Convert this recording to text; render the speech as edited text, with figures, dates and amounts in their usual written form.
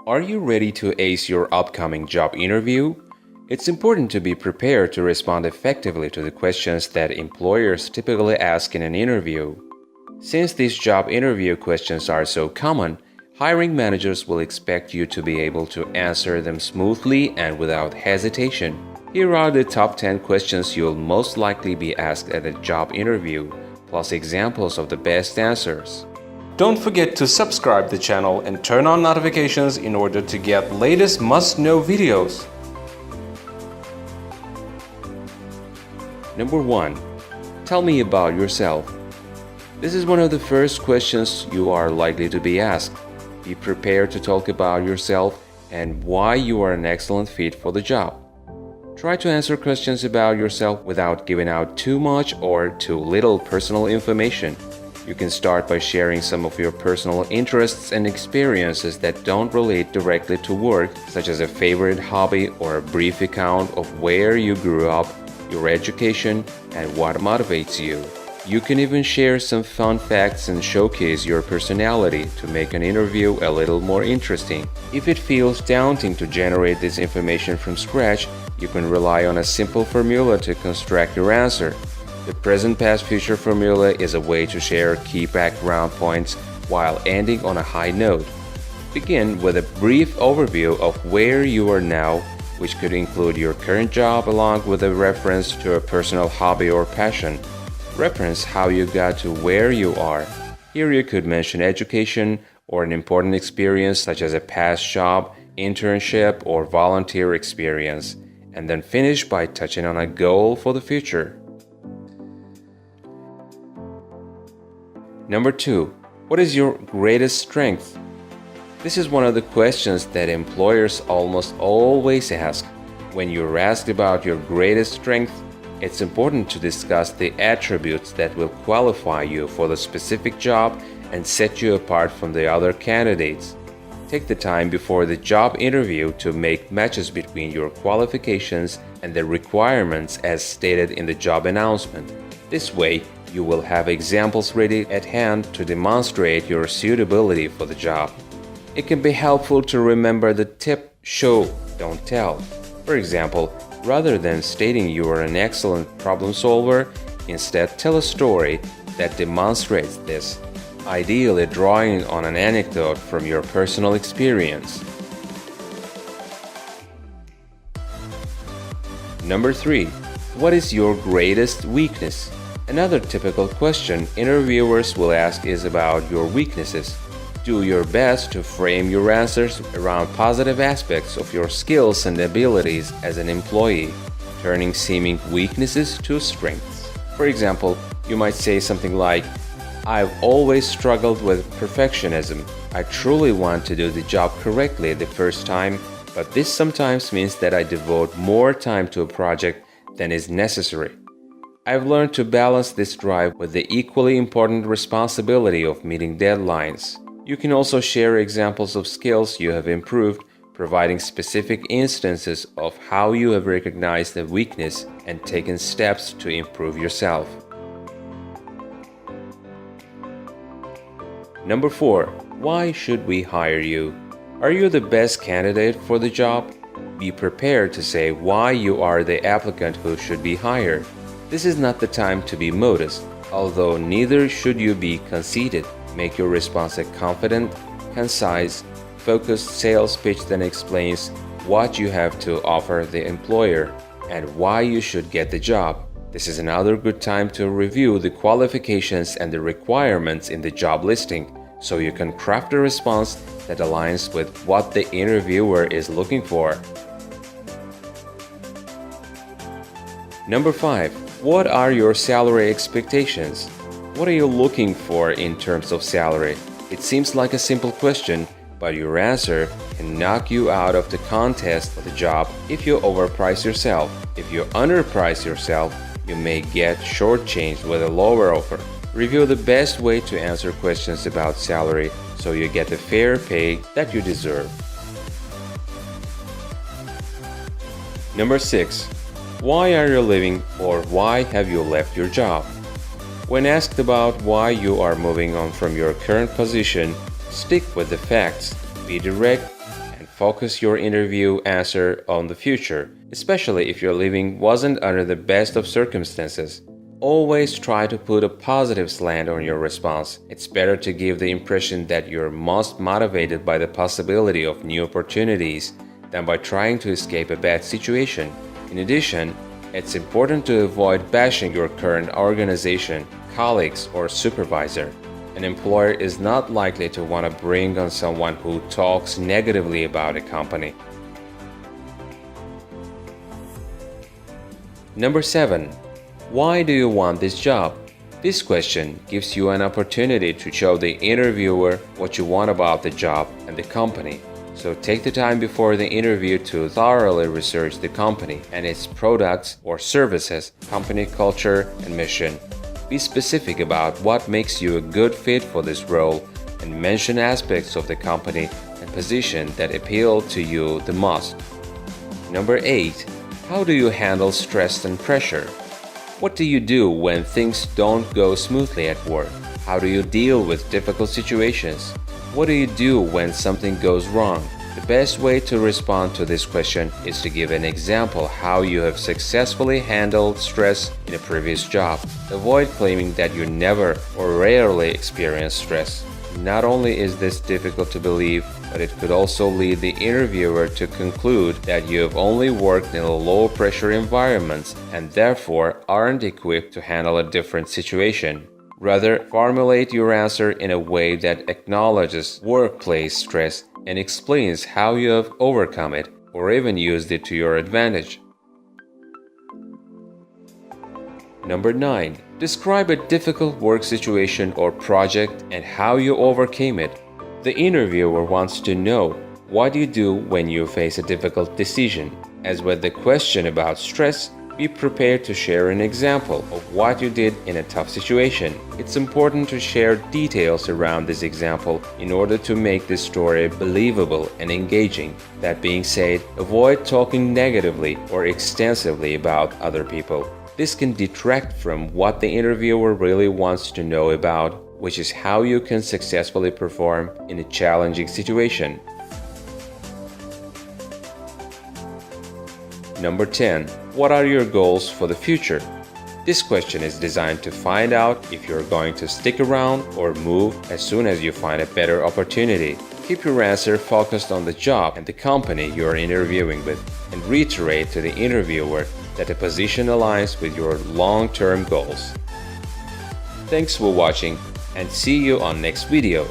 Are you ready to ace your upcoming job interview? It's important to be prepared to respond effectively to the questions that employers typically ask in an interview. Since these job interview questions are so common, hiring managers will expect you to be able to answer them smoothly and without hesitation. Here are the top 10 questions you'll most likely be asked at a job interview, plus examples of the best answers. Don't forget to subscribe the channel and turn on notifications in order to get latest must-know videos. Number 1. Tell me about yourself. This is one of the first questions you are likely to be asked. Be prepared to talk about yourself and why you are an excellent fit for the job. Try to answer questions about yourself without giving out too much or too little personal information. You can start by sharing some of your personal interests and experiences that don't relate directly to work, such as a favorite hobby or a brief account of where you grew up, your education, and what motivates you. You can even share some fun facts and showcase your personality to make an interview a little more interesting. If it feels daunting to generate this information from scratch, you can rely on a simple formula to construct your answer. The present past future formula is a way to share key background points while ending on a high note. Begin with a brief overview of where you are now, which could include your current job along with a reference to a personal hobby or passion. Reference how you got to where you are. Here you could mention education or an important experience such as a past job, internship, or volunteer experience, and then finish by touching on a goal for the future. Number 2. What is your greatest strength? This is one of the questions that employers almost always ask. When you're asked about your greatest strength, it's important to discuss the attributes that will qualify you for the specific job and set you apart from the other candidates. Take the time before the job interview to make matches between your qualifications and the requirements as stated in the job announcement. This way, you will have examples ready at hand to demonstrate your suitability for the job. It can be helpful to remember the tip show, don't tell. For example, rather than stating you are an excellent problem solver, instead tell a story that demonstrates this, ideally drawing on an anecdote from your personal experience. Number 3. What is your greatest weakness? Another typical question interviewers will ask is about your weaknesses. Do your best to frame your answers around positive aspects of your skills and abilities as an employee, turning seeming weaknesses to strengths. For example, you might say something like, "I've always struggled with perfectionism. I truly want to do the job correctly the first time, but this sometimes means that I devote more time to a project than is necessary. I've learned to balance this drive with the equally important responsibility of meeting deadlines." You can also share examples of skills you have improved, providing specific instances of how you have recognized a weakness and taken steps to improve yourself. Number 4. Why should we hire you? Are you the best candidate for the job? Be prepared to say why you are the applicant who should be hired. This is not the time to be modest, although neither should you be conceited. Make your response a confident, concise, focused sales pitch that explains what you have to offer the employer and why you should get the job. This is another good time to review the qualifications and the requirements in the job listing, so you can craft a response that aligns with what the interviewer is looking for. Number 5. What are your salary expectations? What are you looking for in terms of salary? It seems like a simple question, but your answer can knock you out of the contest for the job if you overprice yourself. If you underprice yourself, you may get shortchanged with a lower offer. Review the best way to answer questions about salary so you get the fair pay that you deserve. Number 6. Why are you leaving, or why have you left your job? When asked about why you are moving on from your current position, stick with the facts, be direct, and focus your interview answer on the future, especially if your leaving wasn't under the best of circumstances. Always try to put a positive slant on your response. It's better to give the impression that you're most motivated by the possibility of new opportunities than by trying to escape a bad situation. In addition, it's important to avoid bashing your current organization, colleagues, or supervisor. An employer is not likely to want to bring on someone who talks negatively about a company. Number 7. Why do you want this job? This question gives you an opportunity to show the interviewer what you want about the job and the company. So take the time before the interview to thoroughly research the company and its products or services, company culture, and mission. Be specific about what makes you a good fit for this role and mention aspects of the company and position that appeal to you the most. Number 8. How do you handle stress and pressure? What do you do when things don't go smoothly at work? How do you deal with difficult situations? What do you do when something goes wrong? The best way to respond to this question is to give an example how you have successfully handled stress in a previous job. Avoid claiming that you never or rarely experience stress. Not only is this difficult to believe, but it could also lead the interviewer to conclude that you have only worked in low-pressure environments and therefore aren't equipped to handle a different situation. Rather, formulate your answer in a way that acknowledges workplace stress and explains how you have overcome it or even used it to your advantage. Number 9. Describe a difficult work situation or project and how you overcame it. The interviewer wants to know what you do when you face a difficult decision. As with the question about stress, be prepared to share an example of what you did in a tough situation. It's important to share details around this example in order to make this story believable and engaging. That being said, avoid talking negatively or extensively about other people. This can detract from what the interviewer really wants to know about, which is how you can successfully perform in a challenging situation. Number 10. What are your goals for the future? This question is designed to find out if you're going to stick around or move as soon as you find a better opportunity. Keep your answer focused on the job and the company you are interviewing with, and reiterate to the interviewer that the position aligns with your long-term goals. Thanks for watching, and see you on next video.